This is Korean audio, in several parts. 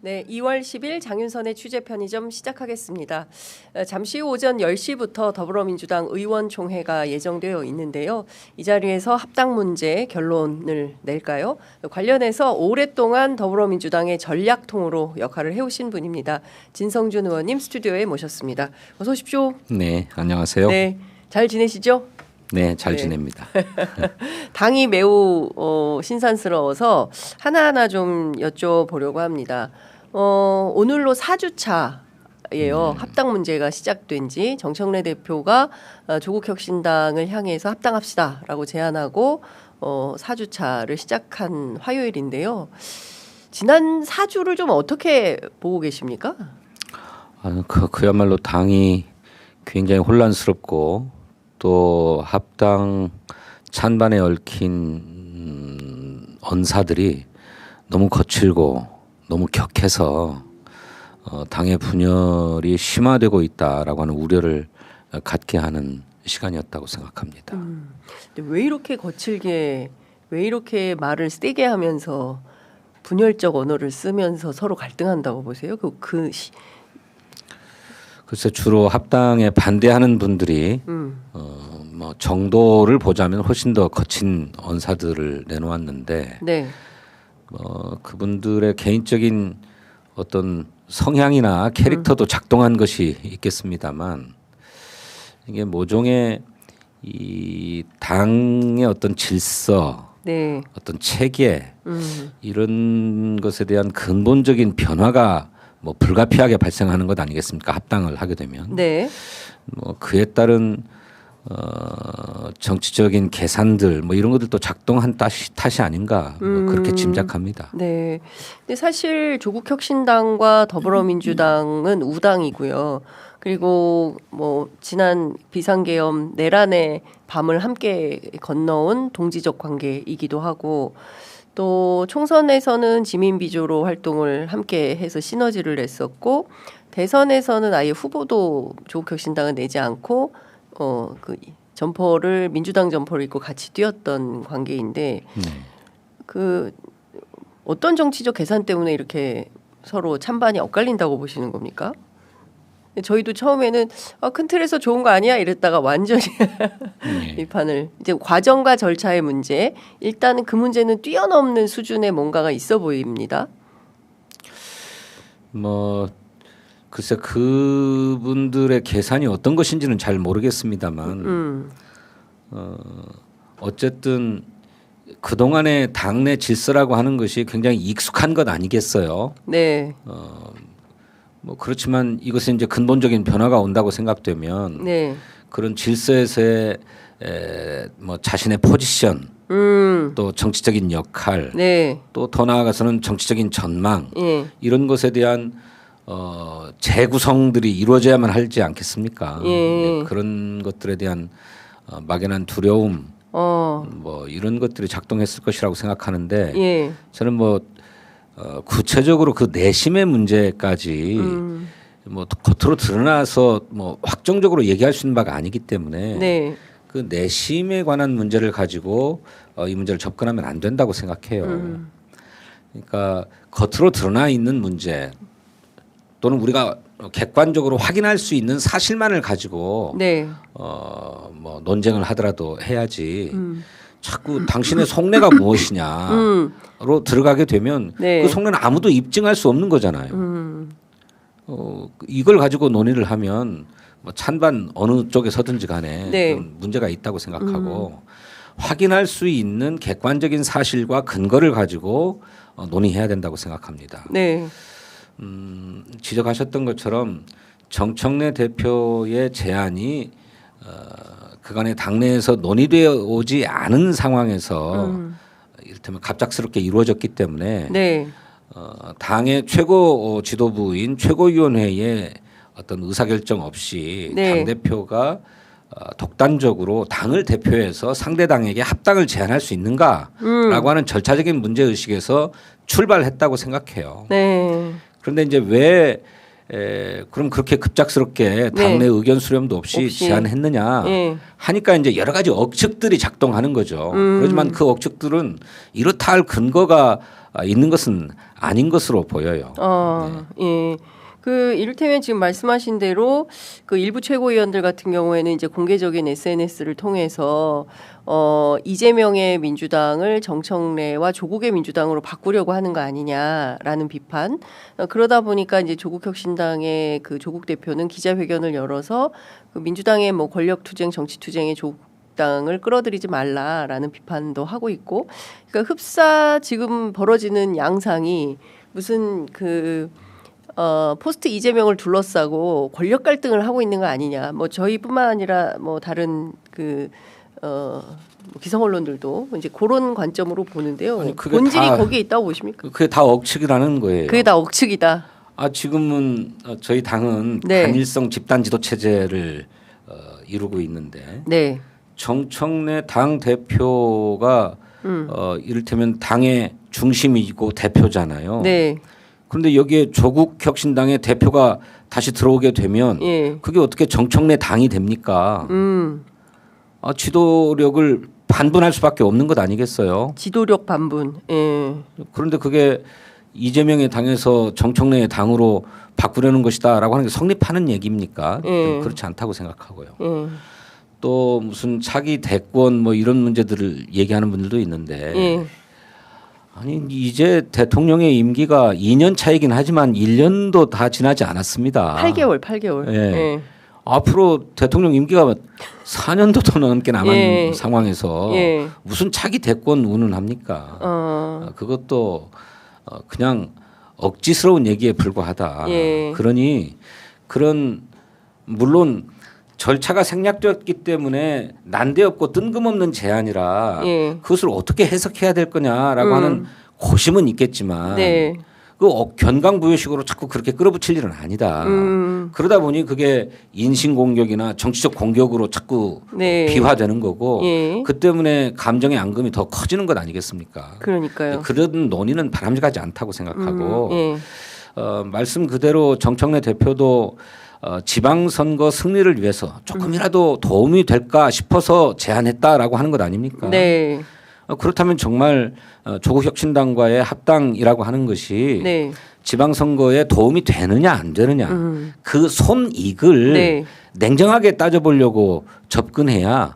네, 2월 10일 장윤선의 취재 편의점 시작하겠습니다. 잠시 후 오전 10시부터 더불어민주당 의원총회가 예정되어 있는데요. 이 자리에서 합당 문제 결론을 낼까요? 관련해서 오랫동안 더불어민주당의 전략통으로 역할을 해오신 분입니다. 진성준 의원님 스튜디오에 모셨습니다. 어서 오십시오. 네, 안녕하세요. 네, 잘 지내시죠? 네, 잘 지냅니다. 당이 매우 신선스러워서 하나하나 좀 여쭤보려고 합니다. 오늘로 4주차예요. 합당 문제가 시작된 지 정청래 대표가 조국혁신당을 향해서 합당합시다라고 제안하고 4주차를 시작한 화요일인데요. 지난 4주를 좀 어떻게 보고 계십니까? 그야말로 당이 굉장히 혼란스럽고 또 합당 찬반에 얽힌 언사들이 너무 거칠고 너무 격해서 당의 분열이 심화되고 있다라고 하는 우려를 갖게 하는 시간이었다고 생각합니다. 근데 왜 이렇게 거칠게, 왜 이렇게 말을 세게 하면서 분열적 언어를 쓰면서 서로 갈등한다고 보세요? 글쎄 주로 합당에 반대하는 분들이 뭐 정도를 보자면 훨씬 더 거친 언사들을 내놓았는데 네. 그분들의 개인적인 어떤 성향이나 캐릭터도 작동한 것이 있겠습니다만 이게 모종의 이 당의 어떤 질서, 네. 어떤 체계 이런 것에 대한 근본적인 변화가 뭐 불가피하게 발생하는 것 아니겠습니까? 합당을 하게 되면. 네. 뭐 그에 따른 정치적인 계산들 뭐 이런 것들도 작동한 탓이 아닌가 뭐 그렇게 짐작합니다. 네. 근데 사실 조국혁신당과 더불어민주당은 우당이고요. 그리고 뭐 지난 비상계엄 내란의 밤을 함께 건너온 동지적 관계이기도 하고 또 총선에서는 지민비조로 활동을 함께 해서 시너지를 냈었고 대선에서는 아예 후보도 조국혁신당은 내지 않고 그 점퍼를 민주당 점퍼를 입고 같이 뛰었던 관계인데 그 어떤 정치적 계산 때문에 이렇게 서로 찬반이 엇갈린다고 보시는 겁니까? 저희도 처음에는 큰 틀에서 좋은 거 아니야 이랬다가 완전히 이 판을 이제 과정과 절차의 문제 일단은 그 문제는 뛰어넘는 수준의 뭔가가 있어 보입니다. 뭐 글쎄 그분들의 계산이 어떤 것인지는 잘 모르겠습니다만 어쨌든 그동안의 당내 질서라고 하는 것이 굉장히 익숙한 것 아니겠어요? 네. 뭐 그렇지만 이것은 이제 근본적인 변화가 온다고 생각되면 네. 그런 질서에서의 뭐 자신의 포지션 또 정치적인 역할 네. 또 더 나아가서는 정치적인 전망 예. 이런 것에 대한 재구성들이 이루어져야만 하지 않겠습니까? 예. 그런 것들에 대한 막연한 두려움 뭐 이런 것들이 작동했을 것이라고 생각하는데 예. 저는 뭐 구체적으로 그 내심의 문제까지 뭐 겉으로 드러나서 뭐 확정적으로 얘기할 수 있는 바가 아니기 때문에 네. 그 내심에 관한 문제를 가지고 이 문제를 접근하면 안 된다고 생각해요. 그러니까 겉으로 드러나 있는 문제 또는 우리가 객관적으로 확인할 수 있는 사실만을 가지고 네. 뭐 논쟁을 하더라도 해야지. 자꾸 당신의 속내가 무엇이냐로 들어가게 되면 네. 그 속내는 아무도 입증할 수 없는 거잖아요. 이걸 가지고 논의를 하면 뭐 찬반 어느 쪽에 서든지 간에 네. 문제가 있다고 생각하고 확인할 수 있는 객관적인 사실과 근거를 가지고 논의해야 된다고 생각합니다. 네. 지적하셨던 것처럼 정청래 대표의 제안이 그간의 당내에서 논의되어 오지 않은 상황에서 이를테면 갑작스럽게 이루어졌기 때문에 네. 당의 최고 지도부인 최고위원회의 어떤 의사결정 없이 네. 당대표가 독단적으로 당을 대표해서 상대 당에게 합당을 제안할 수 있는가라고 하는 절차적인 문제의식에서 출발했다고 생각해요. 네. 그런데 이제 왜 그럼 그렇게 급작스럽게 당내 의견 수렴도 없이 제안했느냐 하니까 이제 여러 가지 억측들이 작동하는 거죠. 그렇지만 그 억측들은 이렇다 할 근거가 있는 것은 아닌 것으로 보여요. 예. 그 이를테면 지금 말씀하신 대로 그 일부 최고위원들 같은 경우에는 이제 공개적인 SNS를 통해서 이재명의 민주당을 정청래와 조국의 민주당으로 바꾸려고 하는 거 아니냐라는 비판. 그러다 보니까 이제 조국혁신당의 그 조국 대표는 기자회견을 열어서 그 민주당의 뭐 권력투쟁, 정치투쟁의 당을 끌어들이지 말라라는 비판도 하고 있고, 그러니까 흡사 지금 벌어지는 양상이 무슨 포스트 이재명을 둘러싸고 권력 갈등을 하고 있는 거 아니냐. 뭐 저희뿐만 아니라 뭐 다른 뭐 기성 언론들도 이제 그런 관점으로 보는데요. 아니, 본질이 거기에 있다고 보십니까? 그게 다 억측이라는 거예요. 그게 다 억측이다. 지금은 저희 당은 단일성 집단 지도 체제를 이루고 있는데 정청래 당 대표가 이를테면 당의 중심이고 대표잖아요. 그런데 여기에 조국혁신당의 대표가 다시 들어오게 되면 그게 어떻게 정청래 당이 됩니까? 지도력을 반분할 수밖에 없는 것 아니겠어요? 지도력 반분. 그런데 그게 이재명의 당에서 정청래의 당으로 바꾸려는 것이다라고 하는 게 성립하는 얘기입니까? 그렇지 않다고 생각하고요. 또 무슨 차기 대권 뭐 이런 문제들을 얘기하는 분들도 있는데 아니 이제 대통령의 임기가 2년 차이긴 하지만 1년도 다 지나지 않았습니다. 8개월. 앞으로 대통령 임기가 4년도 더 넘게 남은 상황에서 무슨 차기 대권 운운합니까? 그것도 그냥 억지스러운 얘기에 불과하다. 그러니 그런 물론 절차가 생략되었기 때문에 난데없고 뜬금없는 제안이라 그것을 어떻게 해석해야 될 거냐라고 하는 고심은 있겠지만 그 견강부여식으로 자꾸 그렇게 끌어붙일 일은 아니다. 그러다 보니 그게 인신공격이나 정치적 공격으로 자꾸 비화되는 거고 그 때문에 감정의 앙금이 더 커지는 것 아니겠습니까? 그러니까요. 그런 논의는 바람직하지 않다고 생각하고 말씀 그대로 정청래 대표도 지방선거 승리를 위해서 조금이라도 도움이 될까 싶어서 제안했다라고 하는 것 아닙니까? 그렇다면 정말 조국혁신당과의 합당이라고 하는 것이 지방선거에 도움이 되느냐 안 되느냐 그 손익을 냉정하게 따져보려고 접근해야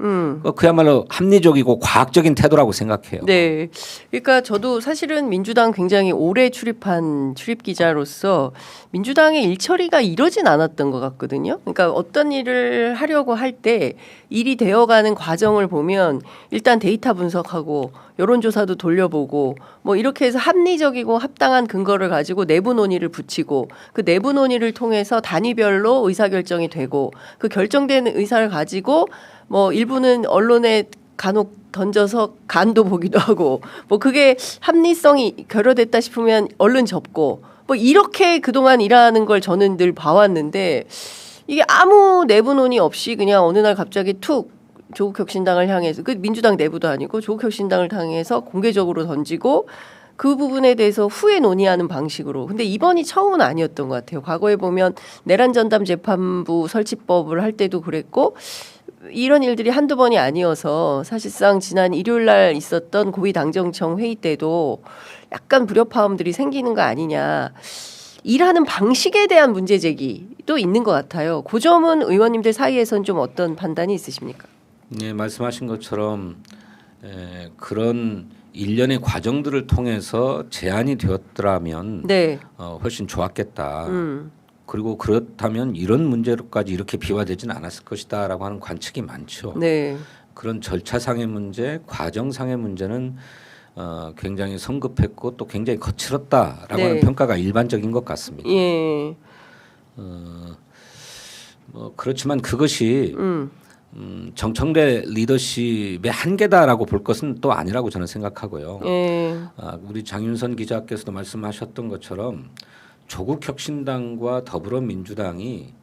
그야말로 합리적이고 과학적인 태도라고 생각해요. 그러니까 저도 사실은 민주당 굉장히 오래 출입한 출입 기자로서 민주당의 일처리가 이러진 않았던 것 같거든요. 그러니까 어떤 일을 하려고 할 때 일이 되어가는 과정을 보면 일단 데이터 분석하고 여론조사도 돌려보고 뭐 이렇게 해서 합리적이고 합당한 근거를 가지고 내부 논의를 붙이고 그 내부 논의를 통해서 단위별로 의사결정이 되고 그 결정된 의사를 가지고 뭐 일부는 언론에 간혹 던져서 간도 보기도 하고 뭐 그게 합리성이 결여됐다 싶으면 얼른 접고 뭐 이렇게 그동안 일하는 걸 저는 늘 봐왔는데 이게 아무 내부 논의 없이 그냥 어느 날 갑자기 툭 조국혁신당을 향해서 그 민주당 내부도 아니고 조국혁신당을 향해서 공개적으로 던지고 그 부분에 대해서 후에 논의하는 방식으로. 근데 이번이 처음은 아니었던 것 같아요. 과거에 보면 내란 전담 재판부 설치법을 할 때도 그랬고 이런 일들이 한두 번이 아니어서 사실상 지난 일요일 날 있었던 고위당정청 회의 때도 약간 불협화음들이 생기는 거 아니냐. 일하는 방식에 대한 문제 제기도 있는 것 같아요. 그 점은 의원님들 사이에서는 좀 어떤 판단이 있으십니까? 네, 말씀하신 것처럼 그런 일련의 과정들을 통해서 제안이 되었더라면 훨씬 좋았겠다. 그리고 그렇다면 이런 문제로까지 이렇게 비화되지는 않았을 것이다라고 하는 관측이 많죠. 그런 절차상의 문제, 과정상의 문제는 굉장히 성급했고 또 굉장히 거칠었다라고 하는 평가가 일반적인 것 같습니다. 뭐 그렇지만 그것이 정청래 리더십의 한계다라고 볼 것은 또 아니라고 저는 생각하고요. 우리 장윤선 기자께서도 말씀하셨던 것처럼 조국혁신당과 더불어민주당이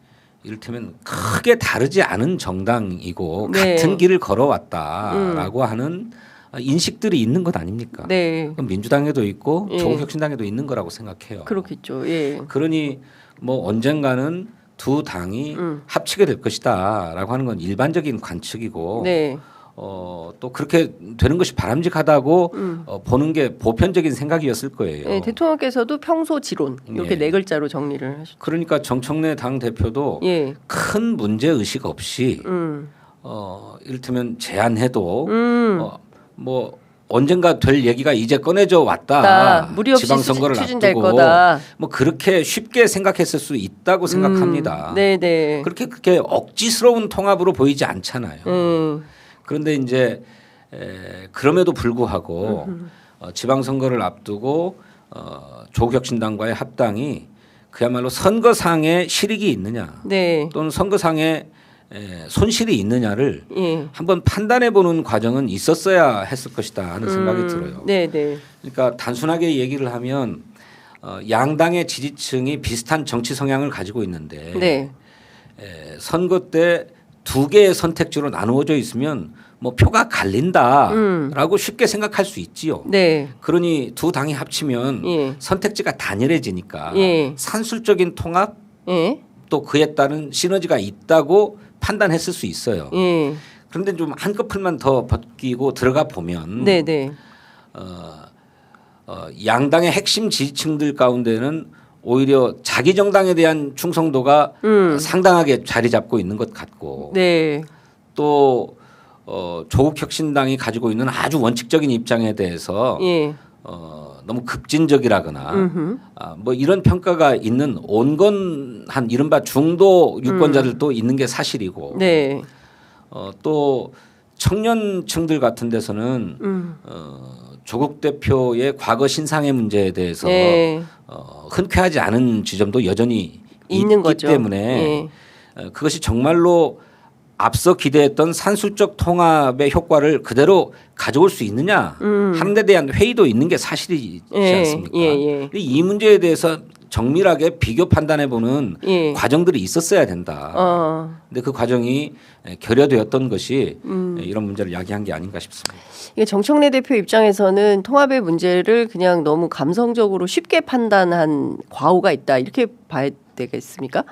이를테면 크게 다르지 않은 정당이고 같은 길을 걸어왔다라고 하는 인식들이 있는 것 아닙니까? 네. 그럼 민주당에도 있고 예. 조국혁신당에도 있는 거라고 생각해요. 그렇겠죠. 예. 그러니 뭐 언젠가는 두 당이 합치게 될 것이다라고 하는 건 일반적인 관측이고 네. 또 그렇게 되는 것이 바람직하다고 보는 게 보편적인 생각이었을 거예요. 네, 대통령께서도 평소 지론 이렇게 예. 네 글자로 정리를 하셨죠. 그러니까 정청래 당 대표도 예. 큰 문제 의식 없이 이를테면 제안해도 뭐 언젠가 될 얘기가 이제 꺼내져 왔다. 무리 없이 지방선거를 추진될 앞두고 거다. 뭐 그렇게 쉽게 생각했을 수 있다고 생각합니다. 네네. 그렇게 억지스러운 통합으로 보이지 않잖아요. 그런데 이제 그럼에도 불구하고 지방선거를 앞두고 조국혁신당과의 합당이 그야말로 선거상의 실익이 있느냐 네. 또는 선거상의 손실이 있느냐를 예. 한번 판단해 보는 과정은 있었어야 했을 것이다 하는 생각이 들어요. 네네. 그러니까 단순하게 얘기를 하면 양당의 지지층이 비슷한 정치 성향을 가지고 있는데 네. 선거 때 두 개의 선택지로 나누어져 있으면 뭐 표가 갈린다라고 쉽게 생각할 수 있지요. 네. 그러니 두 당이 합치면 예. 선택지가 단일해지니까 예. 산술적인 통합 예. 또 그에 따른 시너지가 있다고 판단했을 수 있어요. 예. 그런데 좀 한꺼풀만 더 벗기고 들어가 보면 네네. 양당의 핵심 지지층들 가운데는 오히려 자기 정당에 대한 충성도가 상당하게 자리 잡고 있는 것 같고 네. 또 조국혁신당이 가지고 있는 아주 원칙적인 입장에 대해서 예. 너무 급진적이라거나 뭐 이런 평가가 있는 온건한 이른바 중도 유권자들도 있는 게 사실이고 네. 또 청년층들 같은 데서는 조국 대표의 과거 신상의 문제에 대해서 네. 흔쾌하지 않은 지점도 여전히 있는 있기 거죠. 때문에 예. 그것이 정말로 앞서 기대했던 산술적 통합의 효과를 그대로 가져올 수 있느냐 하는 데 대한 회의도 있는 게 사실이지 예. 않습니까? 예. 이 문제에 대해서 정밀하게 비교 판단해 보는 예. 과정들이 있었어야 된다. 근데 그 과정이 결여되었던 것이 이런 문제를 야기한 게 아닌가 싶습니다. 이게 정청래 대표 입장에서는 통합의 문제를 그냥 너무 감성적으로 쉽게 판단한 과오가 있다 이렇게 봐야 되겠습니까?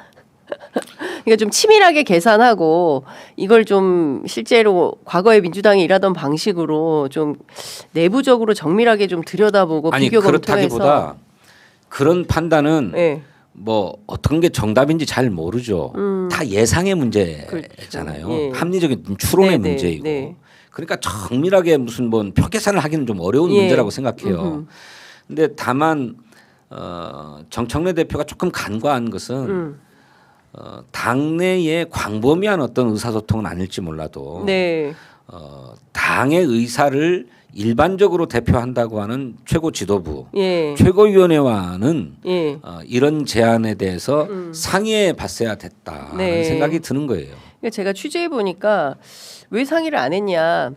그러니까 좀 치밀하게 계산하고 이걸 좀 실제로 과거에 민주당이 일하던 방식으로 좀 내부적으로 정밀하게 좀 들여다보고 아니 비교 그렇다기보다 검토해서 그런 판단은 네. 뭐 어떤 게 정답인지 잘 모르죠. 다 예상의 문제잖아요. 그렇죠. 예. 합리적인 추론의 네, 문제이고. 네. 그러니까 정밀하게 무슨 뭐 표 계산을 하기는 좀 어려운 예. 문제라고 생각해요. 근데 다만 정청래 대표가 조금 간과한 것은 당내의 광범위한 어떤 의사소통은 아닐지 몰라도 네. 당의 의사를 일반적으로 대표한다고 하는 최고 지도부, 예. 최고위원회와는 예. 이런 제안에 대해서 상의해 봤어야 됐다는 네. 생각이 드는 거예요. 그러니까 제가 취재해 보니까 왜 상의를 안 했냐.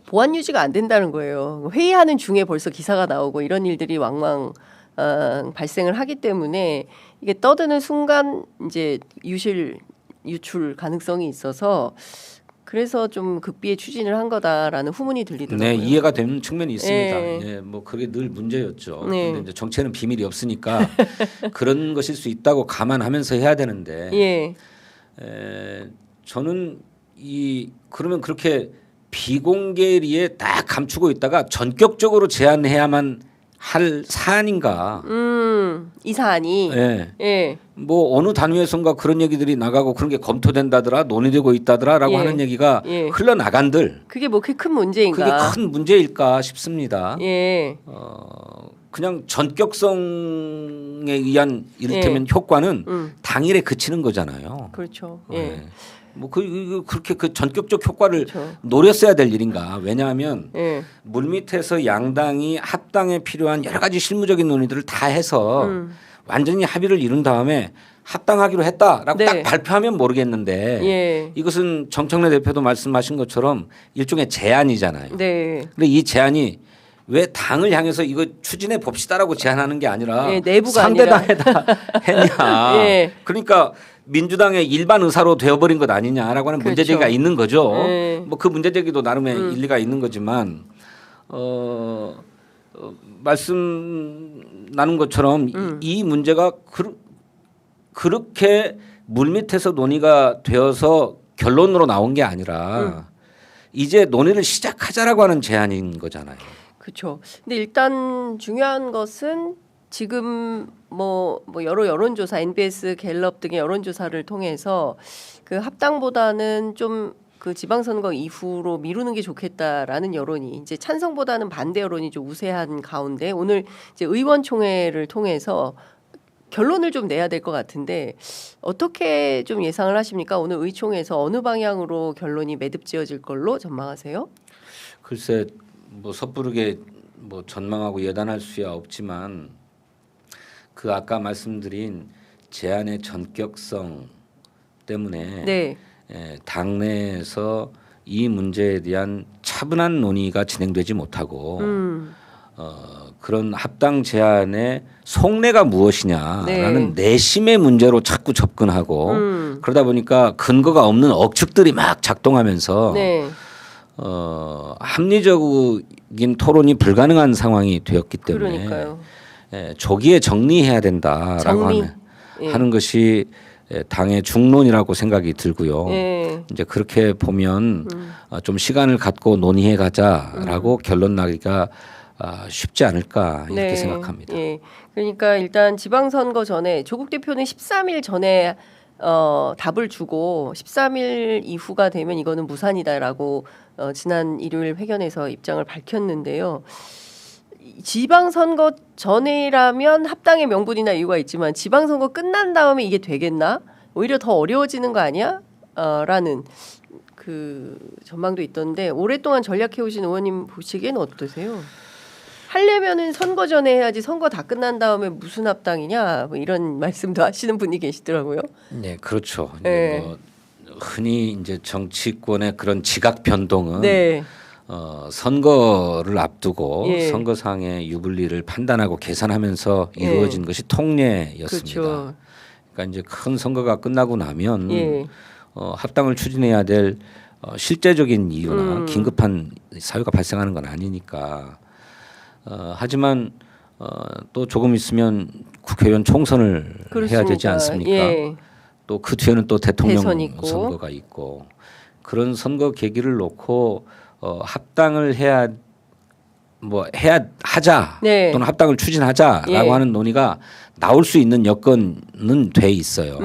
보안 유지가 안 된다는 거예요. 회의하는 중에 벌써 기사가 나오고 이런 일들이 왕왕 발생을 하기 때문에 이게 떠드는 순간 이제 유출 가능성이 있어서 그래서 좀 극비에 추진을 한 거다라는 후문이 들리더라고요. 네, 이해가 되는 측면이 있습니다. 예. 예, 뭐 그게 늘 문제였죠. 네. 근데 이제 정체는 비밀이 없으니까 그런 것일 수 있다고 감안하면서 해야 되는데 예. 저는 그러면 그렇게 비공개리에 딱 감추고 있다가 전격적으로 제안해야만 할 사안인가? 이 사안이 예. 예. 뭐 어느 단위에선가 그런 얘기들이 나가고 그런 게 검토된다더라, 논의되고 있다더라라고 예. 하는 얘기가 예. 흘러나간들 그게 뭐 그렇게 큰 문제인가? 그게 큰 문제일까 싶습니다. 예. 그냥 전격성에 의한 이를테면 효과는 당일에 그치는 거잖아요. 그렇죠. 예. 예. 뭐 그렇게 그 전격적 효과를 그렇죠. 노렸어야 될 일인가? 왜냐하면 예. 물밑에서 양당이 합당에 필요한 여러 가지 실무적인 논의들을 다 해서 완전히 합의를 이룬 다음에 합당하기로 했다라고 네. 딱 발표하면 모르겠는데 예. 이것은 정청래 대표도 말씀하신 것처럼 일종의 제안이잖아요. 네. 근데 이 제안이 왜 당을 향해서 이거 추진해 봅시다라고 제안하는 게 아니라 예, 내부가 상대당에다 했냐. 예. 그러니까 민주당의 일반 의사로 되어버린 것 아니냐라고 하는 그렇죠. 문제제기가 있는 거죠. 예. 뭐 그 문제제기도 나름의 일리가 있는 거지만 말씀 나눈 것처럼 이 문제가 그렇게 물밑에서 논의가 되어서 결론으로 나온 게 아니라 이제 논의를 시작하자라고 하는 제안인 거잖아요. 그렇죠. 근데 일단 중요한 것은 지금 뭐 여러 여론조사, NBS, 갤럽 등의 여론조사를 통해서 그 합당보다는 좀 그 지방선거 이후로 미루는 게 좋겠다라는 여론이 이제 찬성보다는 반대 여론이 좀 우세한 가운데 오늘 이제 의원총회를 통해서 결론을 좀 내야 될 것 같은데 어떻게 좀 예상을 하십니까? 오늘 의총에서 어느 방향으로 결론이 매듭지어질 걸로 전망하세요? 글쎄 뭐 섣부르게 뭐 전망하고 예단할 수야 없지만 그 아까 말씀드린 제안의 전격성 때문에 네. 당내에서 이 문제에 대한 차분한 논의가 진행되지 못하고 그런 합당 제안의 속내가 무엇이냐라는 내심의 문제로 자꾸 접근하고 그러다 보니까 근거가 없는 억측들이 막 작동하면서 네. 합리적인 토론이 불가능한 상황이 되었기 때문에 그러니까요. 조기에 정리해야 된다라고 하는 것이 당의 중론이라고 생각이 들고요. 예. 이제 그렇게 보면 좀 시간을 갖고 논의해 가자라고 결론 나기가 쉽지 않을까 이렇게 생각합니다. 예. 그러니까 일단 지방선거 전에 조국 대표는 13일 전에 답을 주고 13일 이후가 되면 이거는 무산이다라고 지난 일요일 회견에서 입장을 밝혔는데요. 지방선거 전이라면 합당의 명분이나 이유가 있지만 지방선거 끝난 다음에 이게 되겠나? 오히려 더 어려워지는 거 아니야? 라는 그 전망도 있던데 오랫동안 전략해오신 의원님 보시기에는 어떠세요? 하려면은 선거 전에 해야지 선거 다 끝난 다음에 무슨 합당이냐 뭐 이런 말씀도 하시는 분이 계시더라고요. 네, 그렇죠. 네. 뭐 흔히 이제 정치권의 그런 지각 변동은 네. 선거를 앞두고 예. 선거상의 유불리를 판단하고 계산하면서 이루어진 것이 통례였습니다. 그렇죠. 그러니까 이제 큰 선거가 끝나고 나면 예. 합당을 추진해야 될 실제적인 이유나 긴급한 사유가 발생하는 건 아니니까. 하지만 또 조금 있으면 국회의원 총선을 해야 되지 않습니까? 예. 또 그 뒤에는 또 대통령 대선 있고. 선거가 있고 그런 선거 계기를 놓고 합당을 해야 하자 네. 또는 합당을 추진하자라고 예. 하는 논의가 나올 수 있는 여건은 돼 있어요.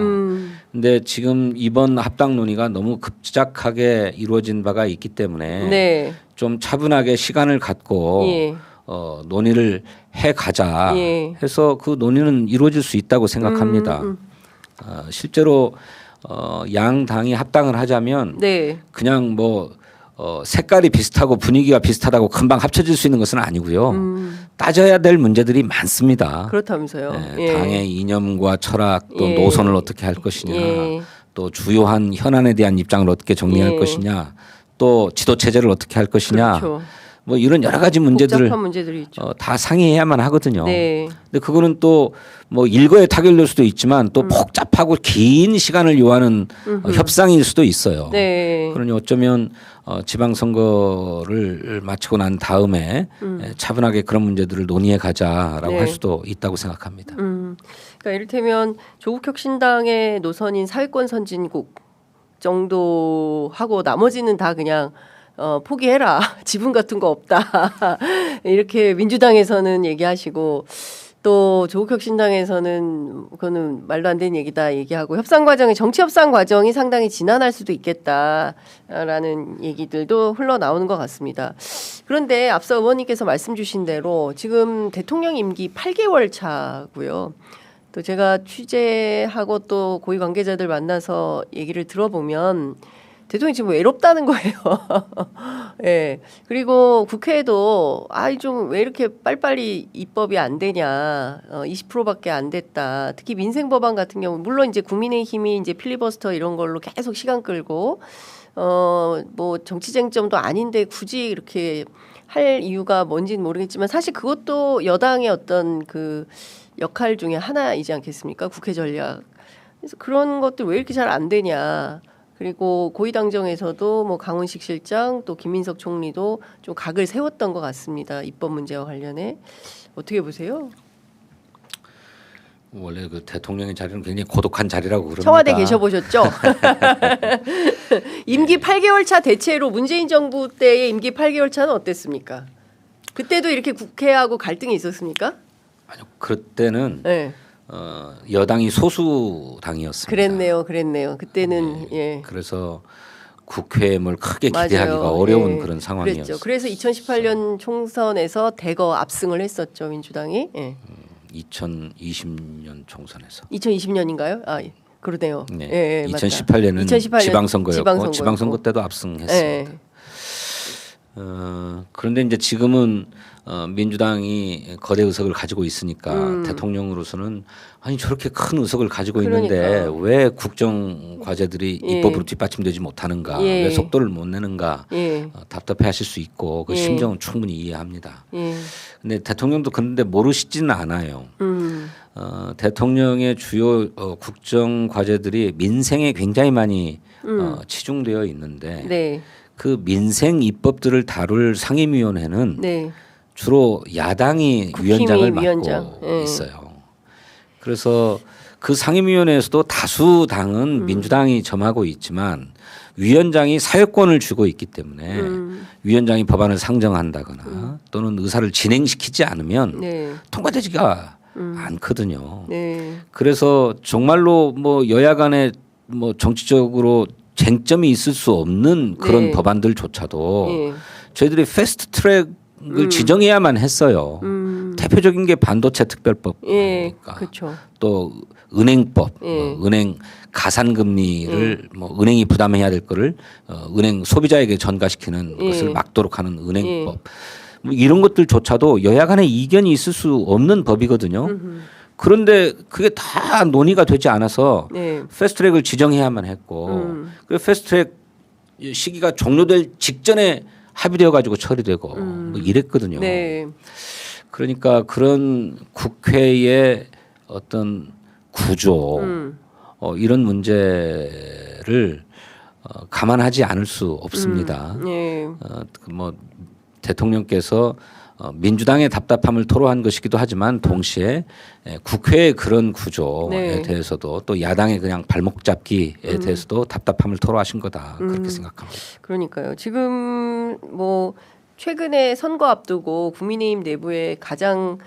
근데 지금 이번 합당 논의가 너무 급작하게 이루어진 바가 있기 때문에 네. 좀 차분하게 시간을 갖고 예. 논의를 해 가자 예. 해서 그 논의는 이루어질 수 있다고 생각합니다. 실제로 양 당이 합당을 하자면 네. 그냥 뭐 색깔이 비슷하고 분위기가 비슷하다고 금방 합쳐질 수 있는 것은 아니고요. 따져야 될 문제들이 많습니다. 그렇다면서요. 네, 예. 당의 이념과 철학 또 예. 노선을 어떻게 할 것이냐 예. 또 주요한 현안에 대한 입장을 어떻게 정리할 예. 것이냐 또 지도 체제를 어떻게 할 것이냐 그렇죠. 뭐 이런 여러 가지 문제들을 복잡한 문제들이 있죠. 다 상의해야만 하거든요. 네. 근데 그거는 또 뭐 일거에 타결될 수도 있지만 또 복잡하고 긴 시간을 요하는 협상일 수도 있어요. 네. 그러니 어쩌면 지방선거를 마치고 난 다음에 차분하게 그런 문제들을 논의해 가자라고 네. 할 수도 있다고 생각합니다. 그러니까 이를테면 조국혁신당의 노선인 사회권 선진국 정도 하고 나머지는 다 그냥 포기해라. 지분 같은 거 없다. 이렇게 민주당에서는 얘기하시고 또 조국혁신당에서는 그거는 말도 안 되는 얘기다 얘기하고 정치 협상 과정이 상당히 지난할 수도 있겠다라는 얘기들도 흘러나오는 것 같습니다. 그런데 앞서 의원님께서 말씀 주신 대로 지금 대통령 임기 8개월 차고요. 또 제가 취재하고 또 고위 관계자들 만나서 얘기를 들어보면 대통령이 지금 외롭다는 거예요. 예. 그리고 국회에도 좀 왜 이렇게 빨리빨리 입법이 안 되냐. 20%밖에 안 됐다. 특히 민생 법안 같은 경우 물론 이제 국민의힘이 이제 필리버스터 이런 걸로 계속 시간 끌고 뭐 정치 쟁점도 아닌데 굳이 이렇게 할 이유가 뭔지는 모르겠지만 사실 그것도 여당의 어떤 그 역할 중에 하나이지 않겠습니까? 국회 전략. 그래서 그런 것들 왜 이렇게 잘 안 되냐. 그리고 고위당정에서도 뭐 강훈식 실장 또 김민석 총리도 좀 각을 세웠던 것 같습니다. 입법 문제와 관련해 어떻게 보세요? 원래 그 대통령의 자리는 굉장히 고독한 자리라고 그럽니다. 청와대 계셔보셨죠? 임기 8개월 차 대체로 문재인 정부 때의 임기 8개월 차는 어땠습니까? 그때도 이렇게 국회하고 갈등이 있었습니까? 아니요, 그때는 네. 여당이 소수당이었습니다. 그랬네요. 그때는 예. 그래서 국회에 뭘 크게 맞아요. 기대하기가 어려운 예. 그런 상황이었어요. 그랬죠. 그래서 2018년 총선에서 대거 압승을 했었죠 민주당이. 예. 2020년 총선에서. 2020년인가요? 아, 그러네요. 네. 예, 2018년은 2018년 지방선거였고 지방선거 때도 압승했습니다. 예. 그런데 이제 지금은 민주당이 거대 의석을 가지고 있으니까 대통령으로서는 아니 저렇게 큰 의석을 가지고 있는데 그러니까. 왜 국정 과제들이 예. 입법으로 뒷받침되지 못하는가, 예. 왜 속도를 못 내는가 예. 답답해하실 수 있고 그 예. 심정은 충분히 이해합니다. 예. 근데 대통령도 그런데 모르시지는 않아요. 대통령의 주요 국정 과제들이 민생에 굉장히 많이 치중되어 있는데 네. 그 민생 입법들을 다룰 상임위원회는 네. 주로 야당이 국힘이 위원장을 맡고 위원장. 예. 있어요. 그래서 그 상임위원회에서도 다수 당은 민주당이 점하고 있지만 위원장이 사회권을 쥐고 있기 때문에 위원장이 법안을 상정한다거나 또는 의사를 진행시키지 않으면 네. 통과되지가 않거든요. 네. 그래서 정말로 뭐 여야 간에 뭐 정치적으로 쟁점이 있을 수 없는 그런 네. 법안들조차도 예. 저희들이 패스트 트랙을 지정해야만 했어요. 대표적인 게 반도체 특별법 예. 아닙니까? 그렇죠. 또 은행법, 예. 은행 가산금리를 뭐 은행이 부담해야 될 거를 은행 소비자에게 전가시키는 예. 것을 막도록 하는 은행법. 뭐 이런 것들조차도 여야 간에 이견이 있을 수 없는 법이거든요. 그런데 그게 다 논의가 되지 않아서 네. 패스트트랙을 지정해야만 했고 그 패스트트랙 시기가 종료될 직전에 합의되어 가지고 처리되고 뭐 이랬거든요. 네. 그러니까 그런 국회의 어떤 구조 이런 문제를 감안하지 않을 수 없습니다. 예. 뭐 대통령께서 민주당의 답답함을 토로한 것이기도 하지만 동시에 국회의 그런 구조에 네. 대해서도 또 야당의 그냥 발목 잡기에 대해서도 답답함을 토로하신 거다 그렇게 생각합니다. 그러니까요. 지금 뭐 최근에 선거 앞두고 국민의힘 내부에 가장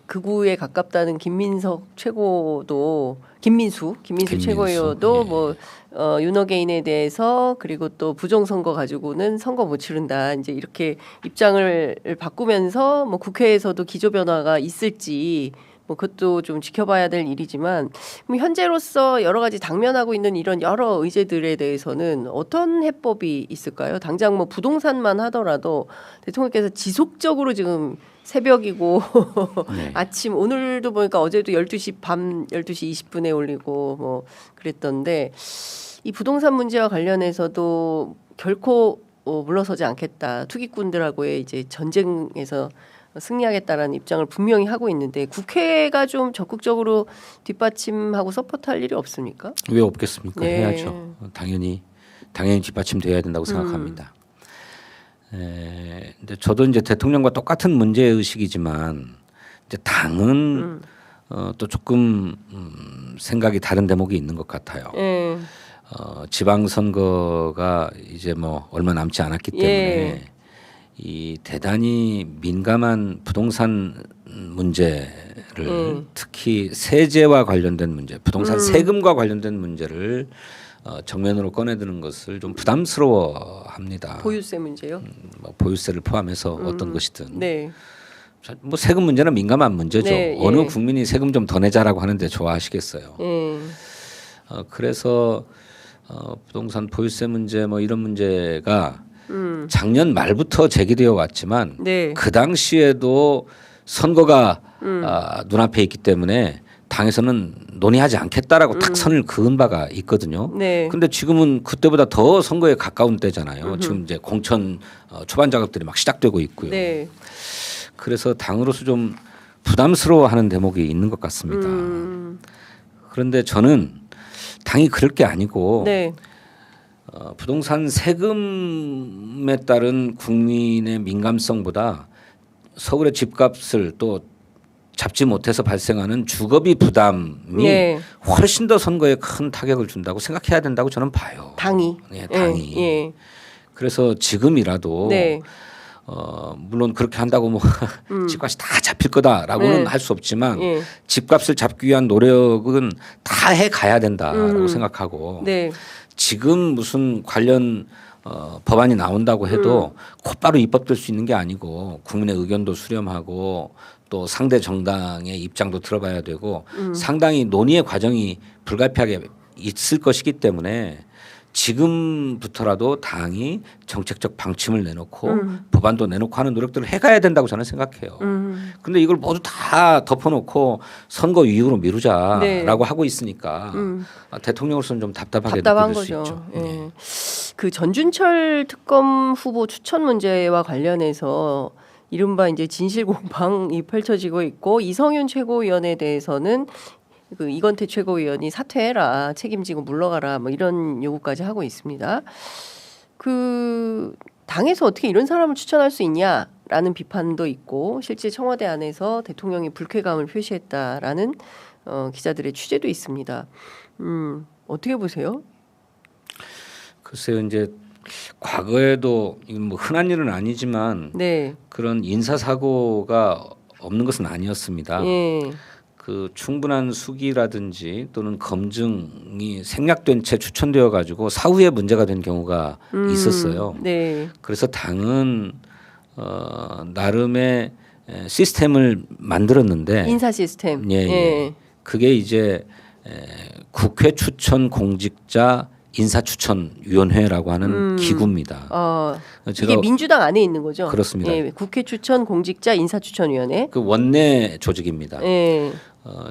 극우에 가깝다는 김민수 최고위원도 예. 뭐 윤호개인에 대해서 그리고 또 부정선거 가지고는 선거 못 치른다 이제 이렇게 입장을 바꾸면서 뭐 국회에서도 기조 변화가 있을지 뭐 그것도 좀 지켜봐야 될 일이지만 그럼 현재로서 여러 가지 당면하고 있는 이런 여러 의제들에 대해서는 어떤 해법이 있을까요? 당장 뭐 부동산만 하더라도 대통령께서 지속적으로 지금 새벽이고 네. 아침 오늘도 보니까 어제도 12시 밤 12시 20분에 올리고 뭐 그랬던데 이 부동산 문제와 관련해서도 결코 물러서지 않겠다. 투기꾼들하고의 이제 전쟁에서 승리하겠다라는 입장을 분명히 하고 있는데 국회가 좀 적극적으로 뒷받침하고 서포트할 일이 없습니까? 왜 없겠습니까? 네. 해야죠. 당연히 뒷받침돼야 된다고 생각합니다. 근데 저도 이제 대통령과 똑같은 문제 의식이지만 이제 당은 또 조금 생각이 다른 대목이 있는 것 같아요. 예. 지방선거가 이제 뭐 얼마 남지 않았기 때문에 예. 이 대단히 민감한 부동산 문제를 특히 세제와 관련된 문제, 부동산 세금과 관련된 문제를 정면으로 꺼내드는 것을 좀 부담스러워합니다. 보유세 문제요? 뭐 보유세를 포함해서 어떤 것이든 네. 뭐 세금 문제는 민감한 문제죠. 네, 어느 예. 국민이 세금 좀 더 내자라고 하는데 좋아하시겠어요. 예. 그래서 부동산 보유세 문제 뭐 이런 문제가 작년 말부터 제기되어 왔지만 네. 그 당시에도 선거가 눈앞에 있기 때문에 당에서는 논의하지 않겠다라고 탁 선을 그은 바가 있거든요. 네. 근데 지금은 그때보다 더 선거에 가까운 때잖아요. 지금 이제 공천 초반 작업들이 막 시작되고 있고요. 네. 그래서 당으로서 좀 부담스러워하는 대목이 있는 것 같습니다. 그런데 저는 당이 그럴 게 아니고 네. 부동산 세금에 따른 국민의 민감성보다 서울의 집값을 또 잡지 못해서 발생하는 주거비 부담이 네. 훨씬 더 선거에 큰 타격을 준다고 생각해야 된다고 저는 봐요. 당이. 네, 당이. 예. 그래서 지금이라도 네. 물론 그렇게 한다고 뭐 집값이 다 잡힐 거다라고는 네. 할 수 없지만 예. 집값을 잡기 위한 노력은 다 해 가야 된다라고 생각하고 네. 지금 무슨 관련 법안이 나온다고 해도 곧바로 입법될 수 있는 게 아니고 국민의 의견도 수렴하고 또 상대 정당의 입장도 들어봐야 되고 상당히 논의의 과정이 불가피하게 있을 것이기 때문에 지금부터라도 당이 정책적 방침을 내놓고 법안도 내놓고 하는 노력들을 해가야 된다고 저는 생각해요. 그런데 이걸 모두 다 덮어놓고 선거 이후로 미루자라고 네. 하고 있으니까 대통령으로서는 좀 답답하게 답답한 느낄 수 거죠. 있죠. 예. 네. 그 전준철 특검 후보 추천 문제와 관련해서 이른바 이제 진실 공방이 펼쳐지고 있고 이성윤 최고위원에 대해서는 그 이건태 최고위원이 사퇴해라, 책임지고 물러가라, 뭐 이런 요구까지 하고 있습니다. 그 당에서 어떻게 이런 사람을 추천할 수 있냐라는 비판도 있고 실제 청와대 안에서 대통령이 불쾌감을 표시했다라는 기자들의 취재도 있습니다. 어떻게 보세요? 글쎄요, 이제 과거에도 이건 뭐 흔한 일은 아니지만 네. 그런 인사 사고가 없는 것은 아니었습니다. 예. 그 충분한 수기라든지 또는 검증이 생략된 채 추천되어 가지고 사후에 문제가 된 경우가 있었어요. 네. 그래서 당은 나름의 시스템을 만들었는데 인사 시스템. 예, 예. 그게 이제 국회 추천 공직자 인사추천위원회라고 하는 기구입니다. 이게 민주당 안에 있는 거죠? 그렇습니다. 예, 국회 추천 공직자 인사추천위원회. 그 원내 조직입니다. 예.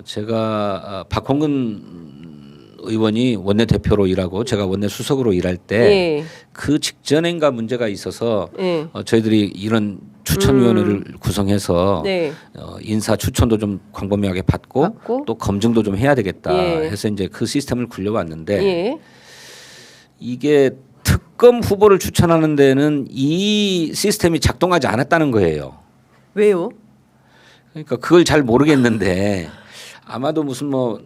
제가 박홍근 의원이 원내 대표로 일하고 제가 원내 수석으로 일할 때 예. 그 직전인가 문제가 있어서 예. 저희들이 이런 추천위원회를 구성해서 네. 인사 추천도 좀 광범위하게 받고 또 검증도 좀 해야 되겠다 예. 해서 이제 그 시스템을 굴려왔는데 예. 이게 특검 후보를 추천하는 데는 이 시스템이 작동하지 않았다는 거예요. 왜요? 그러니까 그걸 잘 모르겠는데 아마도 무슨 뭐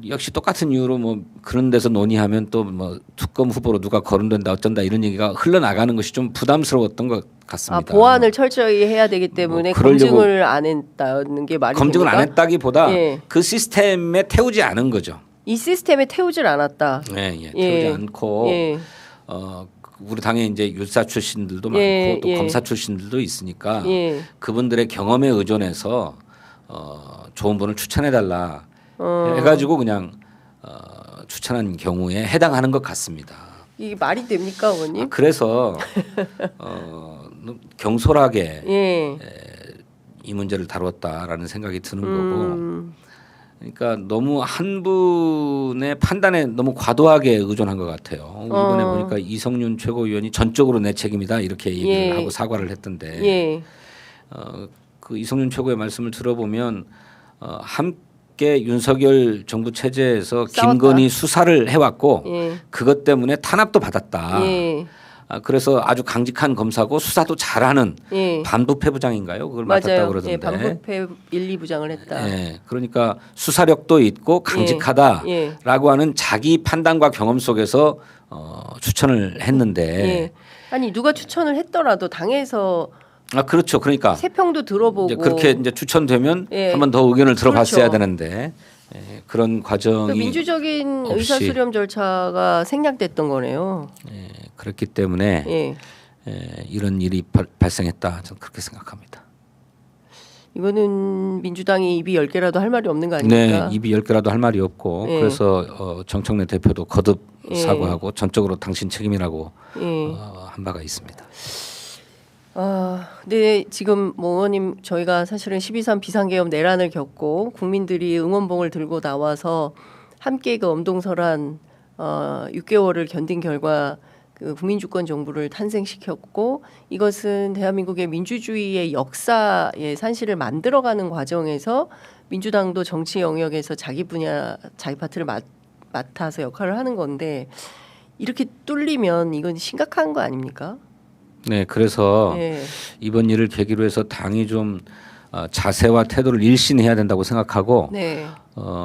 역시 똑같은 이유로 뭐 그런 데서 논의하면 또 뭐 특검 후보로 누가 거론된다 어쩐다 이런 얘기가 흘러나가는 것이 좀 부담스러웠던 것 같습니다. 보완을 철저히 해야 되기 때문에 검증을 안 했다는 게 말이 검증을 됩니까? 안 했다기보다 예. 그 시스템에 태우지 않은 거죠. 이 시스템에 태우질 않았다. 예, 태우지 않고 예. 우리 당에 이제 율사 출신들도 예, 많고 또 예. 검사 출신들도 있으니까 예. 그분들의 경험에 의존해서 좋은 분을 추천해 달라 해가지고 그냥 추천한 경우에 해당하는 것 같습니다. 이게 말이 됩니까, 의원님? 그래서 경솔하게 예. 이 문제를 다뤘다라는 생각이 드는 거고. 그러니까 너무 한 분의 판단에 너무 과도하게 의존한 것 같아요. 이번에 보니까 이성윤 최고위원이 전적으로 내 책임이다 이렇게 얘기를 예. 하고 사과를 했던데 예. 그 이성윤 최고의 말씀을 들어보면 함께 윤석열 정부 체제에서 싸웠다. 김건희 수사를 해왔고 예. 그것 때문에 탄압도 받았다. 예. 그래서 아주 강직한 검사고 수사도 잘하는 예. 반부패 부장인가요? 그걸 맡았다고 맞아요. 그러던데. 예, 반부패 1, 2부장을 했다. 예, 그러니까 수사력도 있고 강직하다라고 예. 하는 자기 판단과 경험 속에서 추천을 했는데 예. 아니 누가 추천을 했더라도 당에서 그렇죠. 그러니까 세평도 들어보고 이제 그렇게 이제 추천되면 예. 한 번 더 의견을 들어봤어야 그렇죠. 되는데 그런 과정이 그 민주적인 없이. 의사 수렴 절차가 생략됐던 거네요. 그렇기 때문에 예. 이런 일이 발생했다. 저는 그렇게 생각합니다. 이거는 민주당이 입이 10개라도 할 말이 없는 거 아닙니까? 네, 입이 10개라도 할 말이 없고 예. 그래서 정청래 대표도 거듭 예. 사과하고 전적으로 당신 책임이라고 예. 한 바가 있습니다. 네, 지금 뭐 의원님 저희가 사실은 12.3 비상계엄 내란을 겪고 국민들이 응원봉을 들고 나와서 함께 그 엄동설한 6개월을 견딘 결과 그 국민주권 정부를 탄생시켰고 이것은 대한민국의 민주주의의 역사의 산실을 만들어가는 과정에서 민주당도 정치 영역에서 자기 분야, 자기 파트를 맡아서 역할을 하는 건데 이렇게 뚫리면 이건 심각한 거 아닙니까? 네, 그래서 네. 이번 일을 계기로 해서 당이 좀 자세와 태도를 일신해야 된다고 생각하고 네.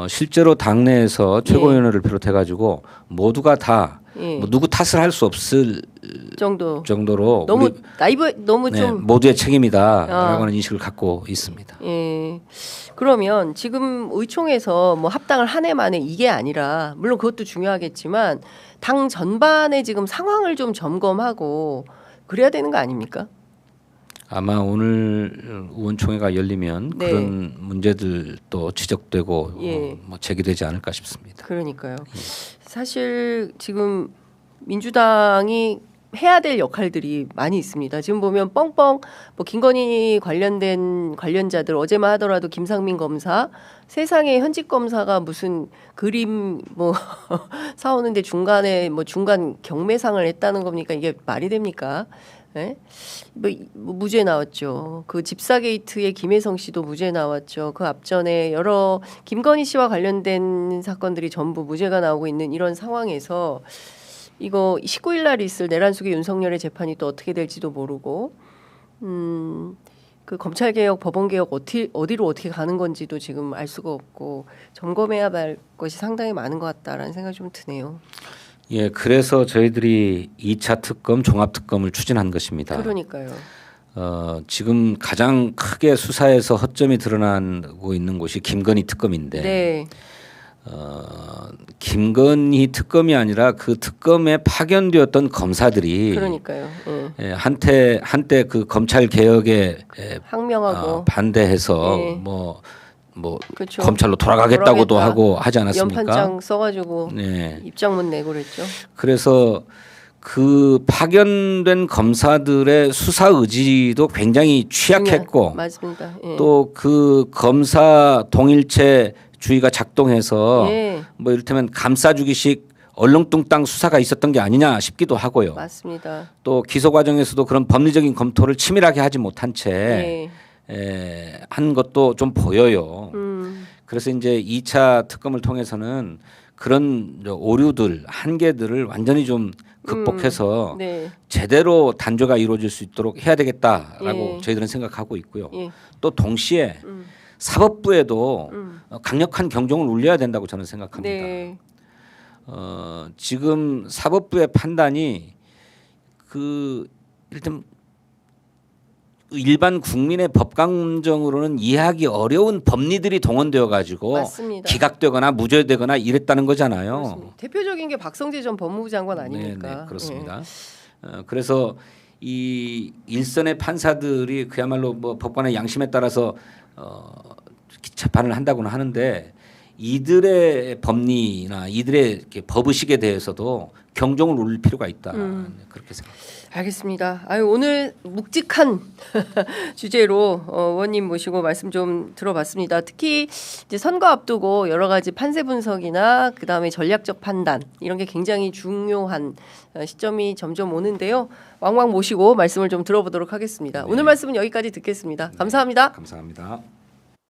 실제로 당내에서 최고위원회를 비롯해 가지고 모두가 다 예. 뭐 누구 탓을 할 수 없을 정도로 너무 우리, 너무 네, 좀 모두의 책임이다라고 하는 인식을 갖고 있습니다. 예. 그러면 지금 의총에서 뭐 합당을 한 해 만에 이게 아니라 물론 그것도 중요하겠지만 당 전반의 지금 상황을 좀 점검하고 그래야 되는 거 아닙니까? 아마 오늘 의원총회가 열리면 네. 그런 문제들도 지적되고 예. 뭐 제기되지 않을까 싶습니다. 그러니까요. 사실 지금 민주당이 해야 될 역할들이 많이 있습니다. 지금 보면 뻥뻥 뭐 김건희 관련된 관련자들 어제만 하더라도 김상민 검사 세상에 현직 검사가 무슨 그림 뭐 사오는데 중간에 뭐 중간 경매상을 했다는 겁니까? 이게 말이 됩니까? 예? 뭐 무죄 나왔죠. 그 집사 게이트의 김혜성 씨도 무죄 나왔죠. 그 앞전에 여러 김건희 씨와 관련된 사건들이 전부 무죄가 나오고 있는 이런 상황에서 이거 19일 날 있을 내란 속의 윤석열의 재판이 또 어떻게 될지도 모르고 그 검찰 개혁, 법원 개혁 어디로 어떻게 가는 건지도 지금 알 수가 없고 점검해야 할 것이 상당히 많은 것 같다라는 생각이 좀 드네요. 예, 그래서 저희들이 2차 특검, 종합 특검을 추진한 것입니다. 그러니까요. 지금 가장 크게 수사에서 허점이 드러나고 있는 곳이 김건희 특검인데, 네. 김건희 특검이 아니라 그 특검에 파견되었던 검사들이, 그러니까요. 예, 한때 그 검찰 개혁에 항명하고 반대해서 예. 뭐 그렇죠. 검찰로 돌아가겠다고도 돌아가겠다. 하고 하지 않았습니까? 연판장 써가지고 네. 입장문 내고 그랬죠. 그래서 그 파견된 검사들의 수사 의지도 굉장히 취약했고 맞습니다. 예. 또 그 검사 동일체주의가 작동해서 예. 뭐 이를테면 감싸주기식 얼렁뚱땅 수사가 있었던 게 아니냐 싶기도 하고요. 맞습니다. 또 기소 과정에서도 그런 법리적인 검토를 치밀하게 하지 못한 채 한 것도 좀 보여요. 그래서 이제 2차 특검을 통해서는 그런 오류들, 한계들을 완전히 좀 극복해서 네. 제대로 단죄가 이루어질 수 있도록 해야 되겠다라고 예. 저희들은 생각하고 있고요. 예. 또 동시에 사법부에도 강력한 경종을 울려야 된다고 저는 생각합니다. 네. 지금 사법부의 판단이 일단 일반 국민의 법감정으로는 이해하기 어려운 법리들이 동원되어 가지고 맞습니다. 기각되거나 무죄되거나 이랬다는 거잖아요. 그렇습니다. 대표적인 게 박성재 전 법무부 장관 아닙니까? 네, 그렇습니다. 그래서 이 일선의 판사들이 그야말로 뭐 법관의 양심에 따라서 재판을 한다고는 하는데 이들의 법리나 이들의 이렇게 법의식에 대해서도 경종을 울릴 필요가 있다. 그렇게 생각합니다. 알겠습니다. 오늘 묵직한 주제로 의원님 모시고 말씀 좀 들어봤습니다. 특히 이제 선거 앞두고 여러 가지 판세 분석이나 그 다음에 전략적 판단 이런 게 굉장히 중요한 시점이 점점 오는데요. 왕왕 모시고 말씀을 좀 들어보도록 하겠습니다. 네. 오늘 말씀은 여기까지 듣겠습니다. 감사합니다. 감사합니다.